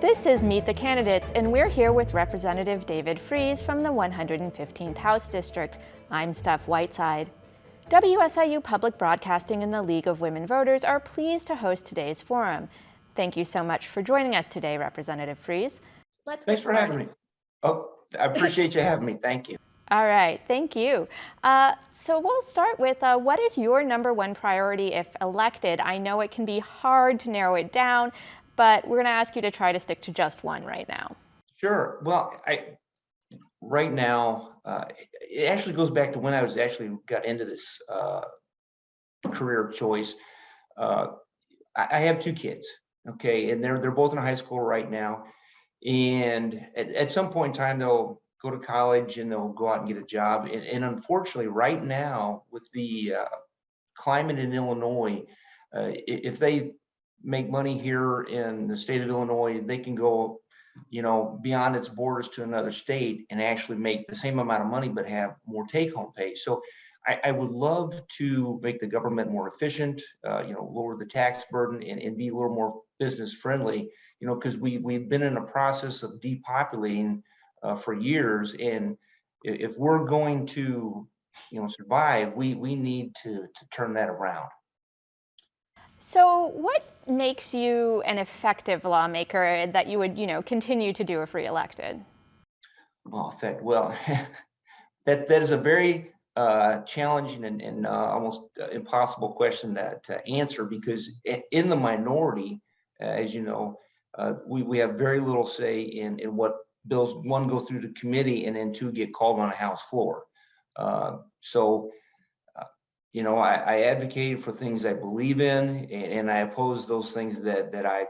This is Meet the Candidates, and we're here with Representative David Freese from the 115th House District. I'm Steph Whiteside. WSIU Public Broadcasting and the League of Women Voters are pleased to host today's forum. Thank you so much for joining us today, Representative Freese. Thanks for having me. Oh, I appreciate you having me. Thank you. All right, thank you. So we'll start with what is your number one priority if elected? I know it can be hard to narrow it down, but we're going to ask you to try to stick to just one right now. Sure. Well, right now, it actually goes back to when I got into this career choice. I have two kids, okay, and they're both in high school right now. And at some point in time, they'll go to college and they'll go out and get a job. And unfortunately, right now, with the climate in Illinois, if they make money here in the state of Illinois, they can go, beyond its borders to another state and actually make the same amount of money, but have more take-home pay. So I would love to make the government more efficient, lower the tax burden and be a little more business friendly, because we've been in a process of depopulating for years. And if we're going to, survive, we need to turn that around. So what makes you an effective lawmaker that you would, continue to do if reelected? Well, that is a very challenging and almost impossible question to answer, because in the minority, as you know, we have very little say in what bills, one, go through the committee, and then two, get called on a House floor. I advocate for things I believe in, and I oppose those things that I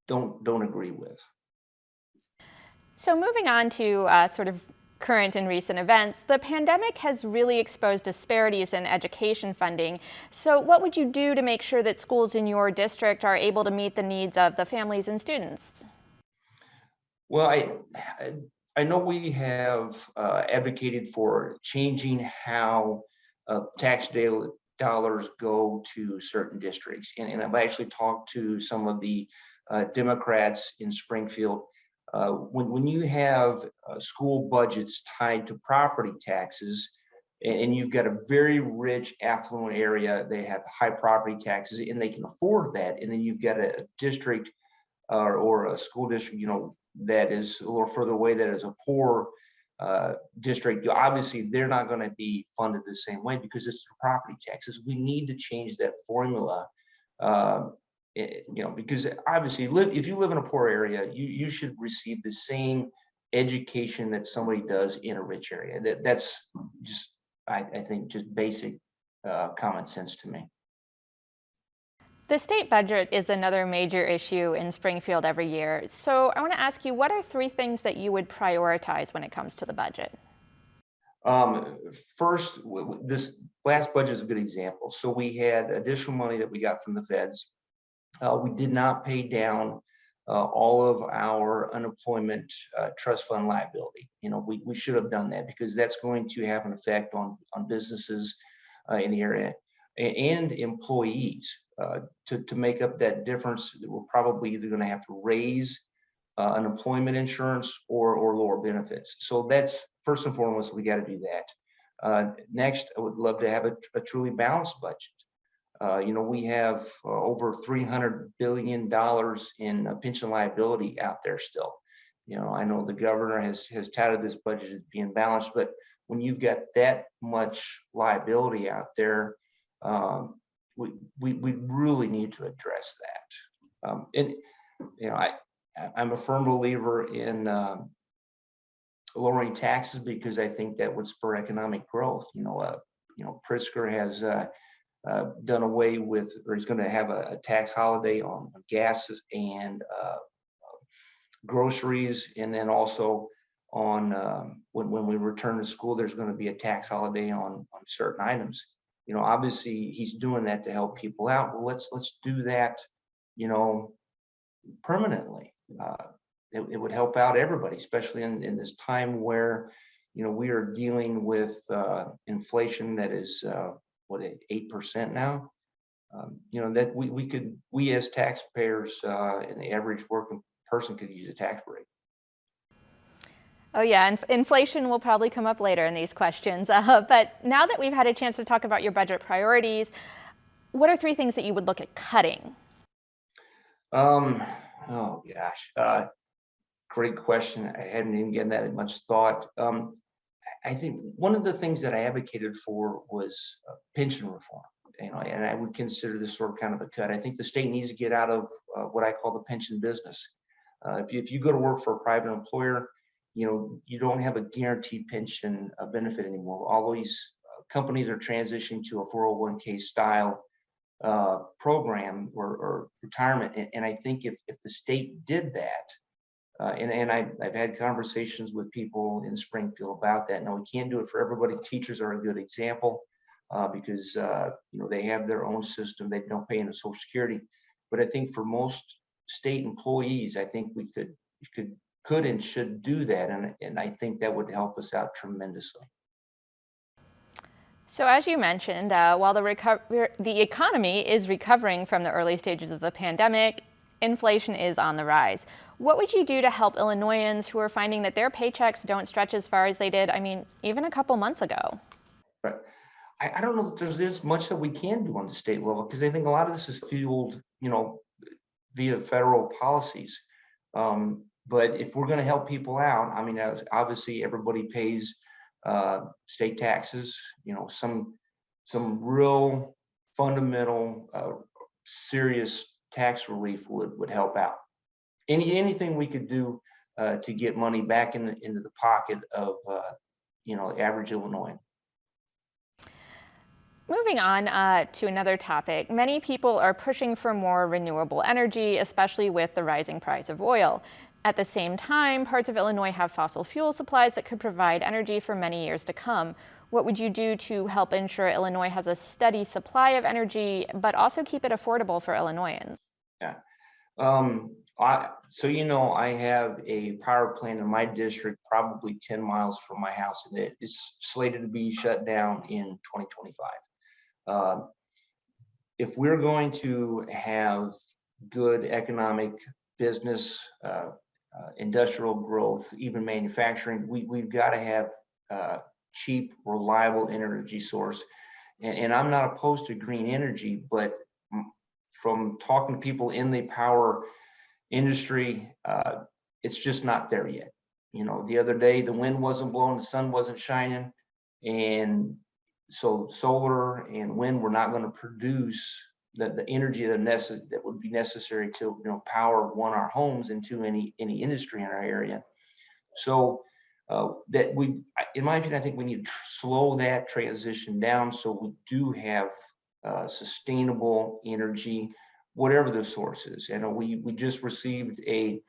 don't agree with. So moving on to sort of current and recent events, the pandemic has really exposed disparities in education funding. So what would you do to make sure that schools in your district are able to meet the needs of the families and students? Well, I know we have advocated for changing how tax dollars go to certain districts. And I've actually talked to some of the Democrats in Springfield. When you have school budgets tied to property taxes, and you've got a very rich, affluent area, they have high property taxes and they can afford that. And then you've got a district or a school district, that is a little further away, that is a poor district. Obviously, they're not going to be funded the same way because it's the property taxes. We need to change that formula. Because obviously, if you live in a poor area, you should receive the same education that somebody does in a rich area. That's just, I think, just basic common sense to me. The state budget is another major issue in Springfield every year. So I want to ask you, what are three things that you would prioritize when it comes to the budget? First, this last budget is a good example. So we had additional money that we got from the feds. We did not pay down all of our unemployment trust fund liability. We should have done that, because that's going to have an effect on businesses in the area and employees. To make up that difference, we're probably either going to have to raise unemployment insurance or lower benefits. So that's first and foremost, we got to do that. Next, I would love to have a truly balanced budget. We have over $300 billion in pension liability out there still. I know the governor has touted this budget as being balanced, but when you've got that much liability out there, we really need to address that. I'm a firm believer in lowering taxes, because I think that would spur economic growth. Pritzker has done away with, or he's going to have a tax holiday on gases and groceries, and then also on when we return to school, there's going to be a tax holiday on certain items. Obviously he's doing that to help people out. Well, let's do that, permanently. It would help out everybody, especially in this time where, we are dealing with inflation that is 8% now. That we as taxpayers and the average working person could use a tax break. Oh yeah, inflation will probably come up later in these questions. But now that we've had a chance to talk about your budget priorities, what are 3 things that you would look at cutting? Oh gosh, great question. I hadn't even given that much thought. I think one of the things that I advocated for was pension reform. And I would consider this sort of kind of a cut. I think the state needs to get out of what I call the pension business. If you go to work for a private employer, you don't have a guaranteed pension benefit anymore. All these companies are transitioning to a 401k style program or retirement. And I think if the state did that, and I've had conversations with people in Springfield about that. Now, we can't do it for everybody. Teachers are a good example because they have their own system. They don't pay into Social Security. But I think for most state employees, I think we could and should do that. And I think that would help us out tremendously. So as you mentioned, while the economy is recovering from the early stages of the pandemic, inflation is on the rise. What would you do to help Illinoisans who are finding that their paychecks don't stretch as far as they did, even a couple months ago? Right. I don't know that there's much that we can do on the state level, because I think a lot of this is fueled, via federal policies. But if we're going to help people out, obviously everybody pays state taxes. Some real fundamental, serious tax relief would help out. Anything we could do to get money back into the pocket of average Illinoisan. Moving on to another topic, many people are pushing for more renewable energy, especially with the rising price of oil. At the same time, parts of Illinois have fossil fuel supplies that could provide energy for many years to come. What would you do to help ensure Illinois has a steady supply of energy, but also keep it affordable for Illinoisans? Yeah. I have a power plant in my district, probably 10 miles from my house, and it is slated to be shut down in 2025. If we're going to have good economic business, industrial growth, even manufacturing, we've got to have cheap, reliable energy source. And I'm not opposed to green energy, but from talking to people in the power industry, it's just not there yet. The other day, the wind wasn't blowing, the sun wasn't shining, and so solar and wind were not going to produce the energy that would be necessary to power, one, our homes, and two, any industry in our area. So in my opinion, I think we need to slow that transition down so we do have sustainable energy, whatever the source is. And we just received a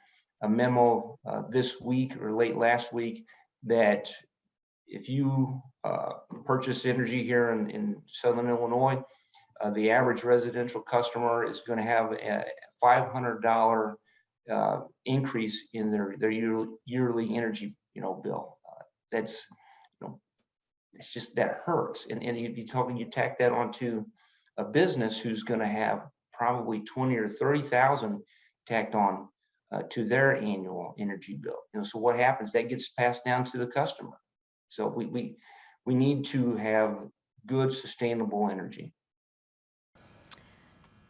memo this week or late last week that if you purchase energy here in Southern Illinois, the average residential customer is going to have a $500 increase in their yearly energy bill. That's it's just, that hurts. And you tack that onto a business who's going to have probably 20 or 30,000 tacked on to their annual energy bill. So what happens? That gets passed down to the customer. So we need to have good, sustainable energy.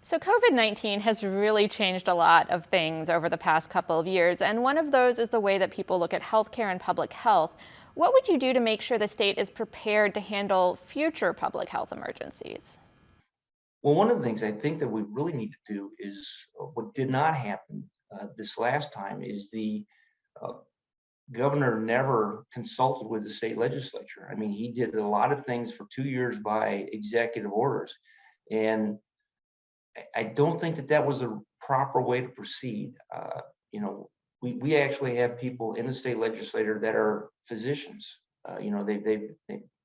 So COVID-19 has really changed a lot of things over the past couple of years, and one of those is the way that people look at healthcare and public health. What would you do to make sure the state is prepared to handle future public health emergencies? Well, one of the things I think that we really need to do is what did not happen this last time is the governor never consulted with the state legislature. He did a lot of things for 2 years by executive orders, and I don't think that was a proper way to proceed. We actually have people in the state legislature that are physicians. They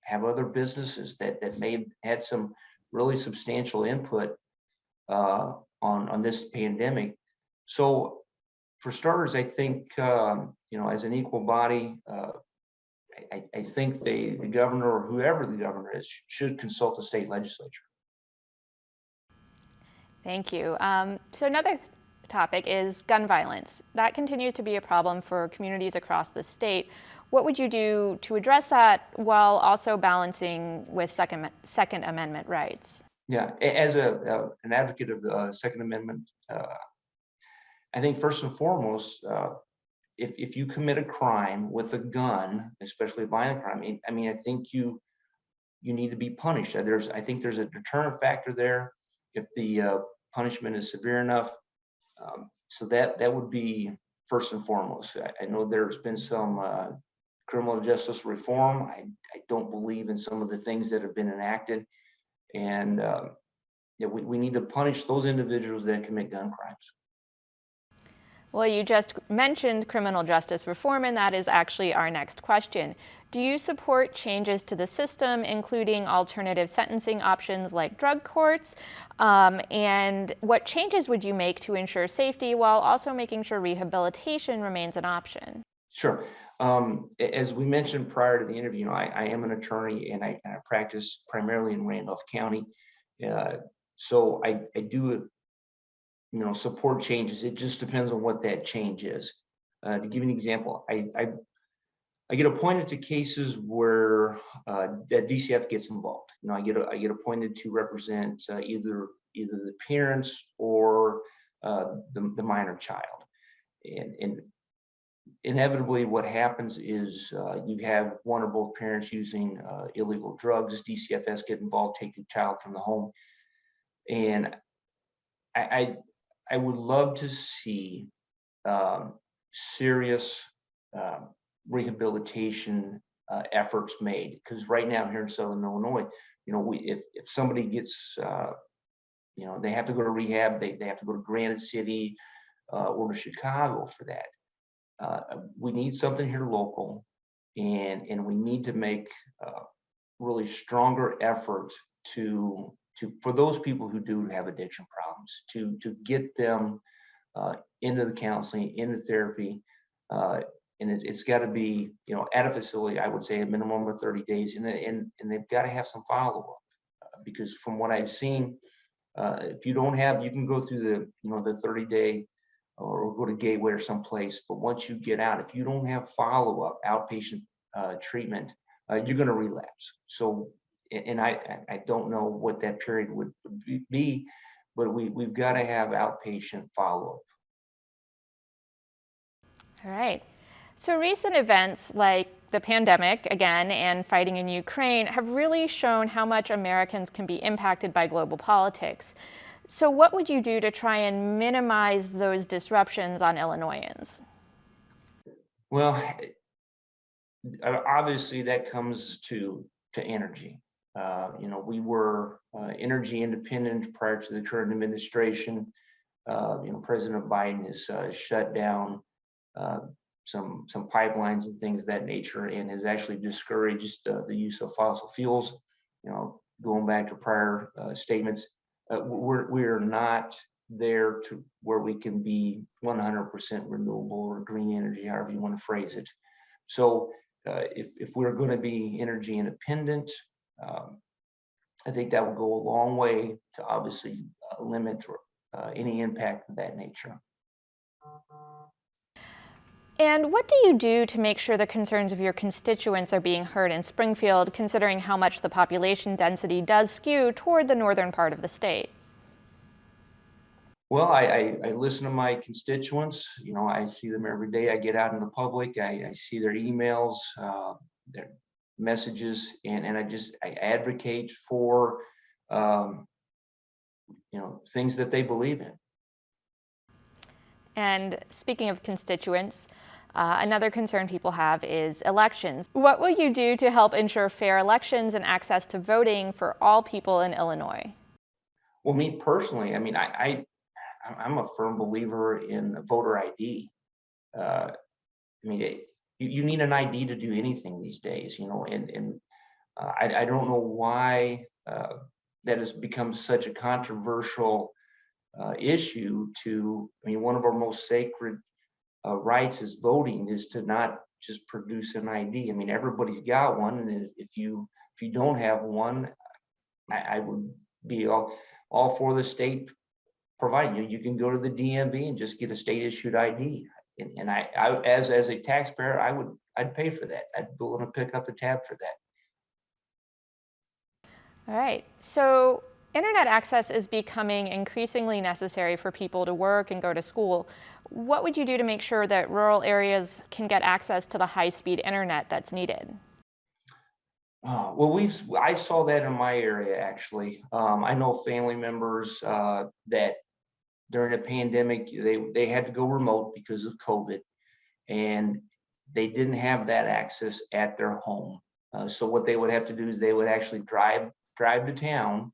have other businesses that may have had some really substantial input on this pandemic. So for starters, I think as an equal body, I think the governor or whoever the governor is should consult the state legislature. Thank you. So another topic is gun violence. That continues to be a problem for communities across the state. What would you do to address that while also balancing with Second Amendment rights? Yeah, as an advocate of the Second Amendment, I think first and foremost, if you commit a crime with a gun, especially a violent crime, I think you need to be punished. I think there's a deterrent factor there if the punishment is severe enough. So that would be first and foremost. I know there's been some criminal justice reform. I don't believe in some of the things that have been enacted, and yeah, we need to punish those individuals that commit gun crimes. Well, you just mentioned criminal justice reform, and that is actually our next question. Do you support changes to the system, including alternative sentencing options like drug courts? And what changes would you make to ensure safety while also making sure rehabilitation remains an option? Sure. As we mentioned prior to the interview, I am an attorney and I practice primarily in Randolph County. So I do support changes. It just depends on what that change is. To give you an example, I get appointed to cases where that DCF gets involved. I get appointed to represent either the parents or the minor child, and inevitably what happens is you have one or both parents using illegal drugs. DCFS get involved, take the child from the home, and I would love to see serious rehabilitation efforts made, because right now here in Southern Illinois, if somebody gets, they have to go to rehab, they have to go to Granite City or to Chicago for that. We need something here local, and we need to make really stronger effort for those people who do have addiction problems, to get them into the counseling, into therapy, and it's got to be at a facility. I would say a minimum of 30 days, and they've got to have some follow up, because from what I've seen, if you don't have, you can go through the 30-day or go to Gateway or someplace, but once you get out, if you don't have follow up outpatient treatment, you're going to relapse. So. And I don't know what that period would be, but we've got to have outpatient follow-up. All right. So recent events like the pandemic, again, and fighting in Ukraine have really shown how much Americans can be impacted by global politics. So what would you do to try and minimize those disruptions on Illinoisans? Well, obviously that comes to energy. We were energy independent prior to the current administration. President Biden has shut down some pipelines and things of that nature, and has actually discouraged the use of fossil fuels. Going back to prior statements, we're not there to where we can be 100% renewable or green energy, however you want to phrase it. So if we're going to be energy independent, I think that would go a long way to obviously limit any impact of that nature. And what do you do to make sure the concerns of your constituents are being heard in Springfield, considering how much the population density does skew toward the northern part of the state? Well, I listen to my constituents. I see them every day. I get out in the public. I see their emails, their messages, and I advocate for things that they believe in. And speaking of constituents, another concern people have is elections. What will you do to help ensure fair elections and access to voting for all people in Illinois? Well, me personally, I'm a firm believer in voter ID. You need an ID to do anything these days, and I don't know why that has become such a controversial issue. One of our most sacred rights is voting, is to not just produce an ID. Everybody's got one, and if you don't have one, I would be all for the state providing you can go to the DMV and just get a state issued ID. And I as a taxpayer, I'd pay for that. I'd be willing to pick up the tab for that. All right. So internet access is becoming increasingly necessary for people to work and go to school. What would you do to make sure that rural areas can get access to the high-speed internet that's needed? Well, I saw that in my area, actually. I know family members that during the pandemic, they had to go remote because of COVID, and they didn't have that access at their home. So what they would have to do is they would actually drive to town,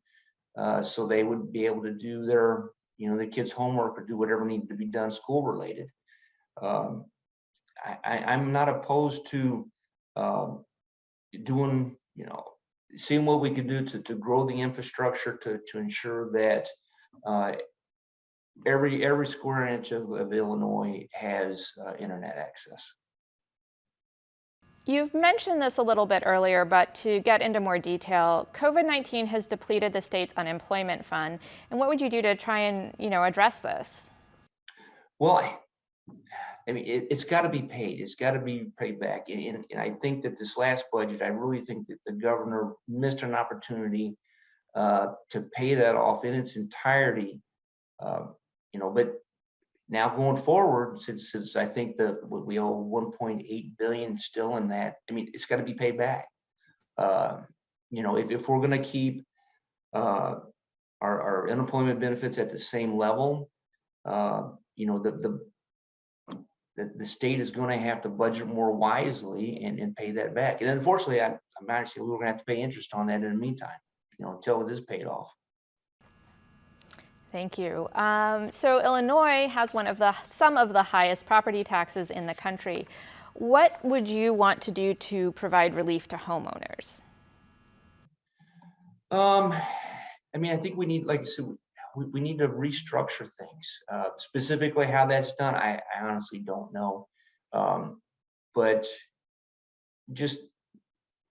so they would be able to do the kids' homework or do whatever needed to be done school related. I'm not opposed to doing, seeing what we could do to grow the infrastructure to ensure that every square inch of Illinois has internet access. You've mentioned this a little bit earlier, but to get into more detail, COVID-19 has depleted the state's unemployment fund. And what would you do to try and, address this? Well, I mean, it's got to be paid. It's got to be paid back. And I think that this last budget, I really think that the governor missed an opportunity to pay that off in its entirety. But now going forward, since I think that we owe 1.8 billion still in that, I mean, it's got to be paid back. If we're going to keep our unemployment benefits at the same level, the state is going to have to budget more wisely and pay that back. And unfortunately, I'm actually we're going to have to pay interest on that in the meantime, until it is paid off. Thank you. So Illinois has some of the highest property taxes in the country. What would you want to do to provide relief to homeowners? I mean, I think we need, like I said, we need to restructure things. Specifically how that's done, I honestly don't know. But just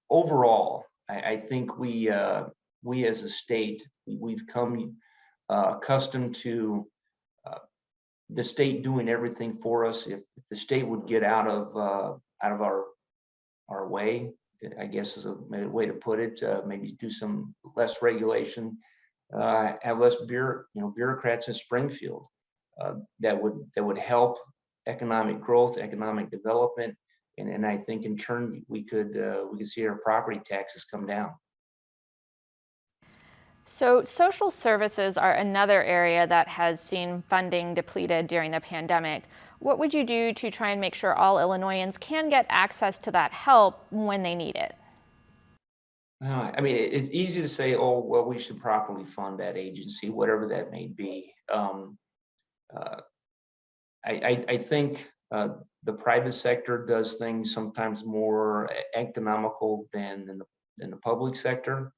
overall, I think we as a state, we've come accustomed to the state doing everything for us. If the state would get out of our way, I guess is a way to put it, maybe do some less regulation, have less bureaucrats in Springfield, that would help economic growth, economic development, and I think in turn we could see our property taxes come down. So social services are another area that has seen funding depleted during the pandemic. What would you do to try and make sure all Illinoisans can get access to that help when they need it? I mean, it's easy to say, oh, well, we should properly fund that agency, whatever that may be. I think the private sector does things sometimes more economical than the public sector.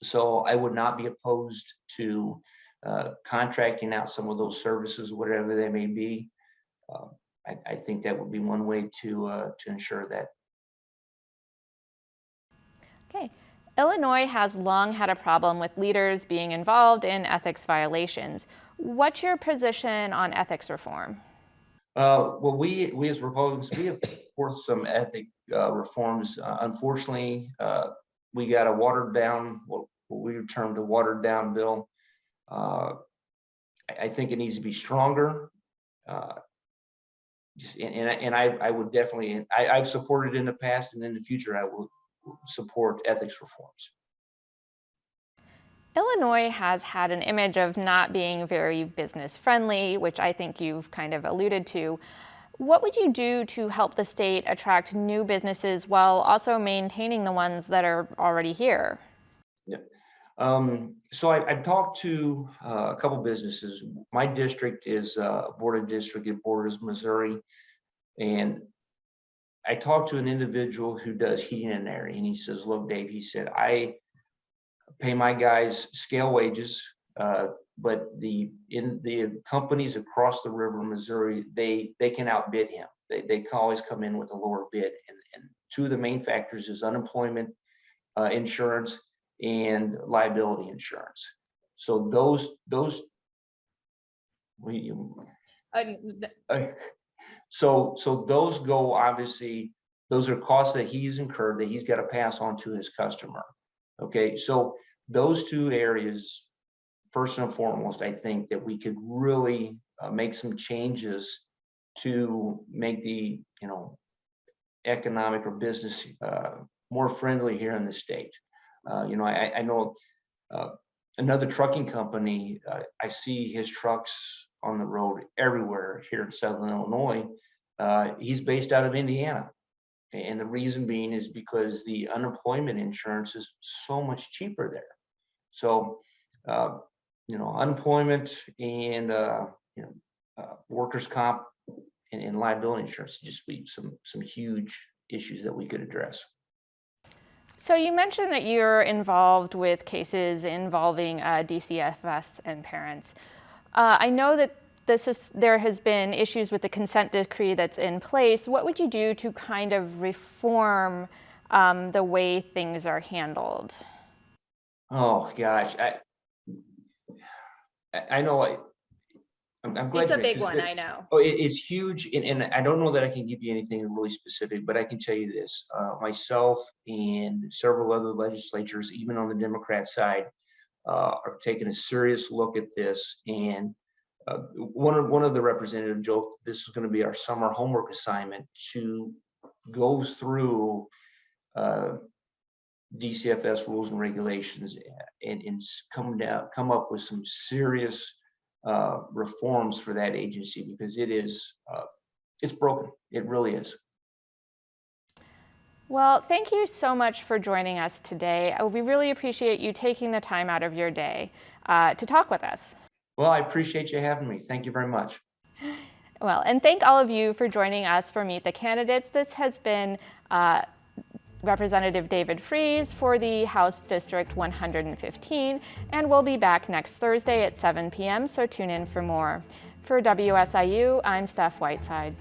So I would not be opposed to contracting out some of those services, whatever they may be. I think that would be one way to ensure that. Okay. Illinois has long had a problem with leaders being involved in ethics violations. What's your position on ethics reform? Well, we as Republicans, we have forth some ethic reforms. Unfortunately, we got a watered down, what we termed a watered down bill. I think it needs to be stronger. I would definitely, I've supported in the past, and in the future I will support ethics reforms. Illinois has had an image of not being very business friendly, which I think you've kind of alluded to. What would you do to help the state attract new businesses while also maintaining the ones that are already here? Yeah. So I've talked to a couple businesses. My district is Board of District, it borders Missouri. And I talked to an individual who does heating and air, and he says, look, Dave, he said, I pay my guys scale wages, but in the companies across the river, Missouri, they can outbid him. They can always come in with a lower bid. And two of the main factors is unemployment insurance and liability insurance. So those We, Uh, so those go, obviously, those are costs that he's incurred that he's got to pass on to his customer. Okay, so those two areas, first and foremost, I think that we could really make some changes to make the, economic or business more friendly here in the state. I know another trucking company, I see his trucks on the road everywhere here in Southern Illinois. He's based out of Indiana. And the reason being is because the unemployment insurance is so much cheaper there. So, unemployment and, workers' comp and liability insurance just be some huge issues that we could address. So you mentioned that you're involved with cases involving DCFS and parents. I know that there has been issues with the consent decree that's in place. What would you do to kind of reform the way things are handled? Oh gosh, I know. I'm glad It's a you big mentioned one, it. I know. Oh, it's huge, and I don't know that I can give you anything really specific, but I can tell you this: myself and several other legislatures, even on the Democrat side, are taking a serious look at this. And one of the representatives joked this is going to be our summer homework assignment to go through DCFS rules and regulations and come up with some serious reforms for that agency, because it's broken. It really is. Well, thank you so much for joining us today. We really appreciate you taking the time out of your day to talk with us. Well, I appreciate you having me. Thank you very much. Well, and thank all of you for joining us for Meet the Candidates. This has been Representative David Fries for the House District 115, and we'll be back next Thursday at 7 p.m., so tune in for more. For WSIU, I'm Steph Whiteside.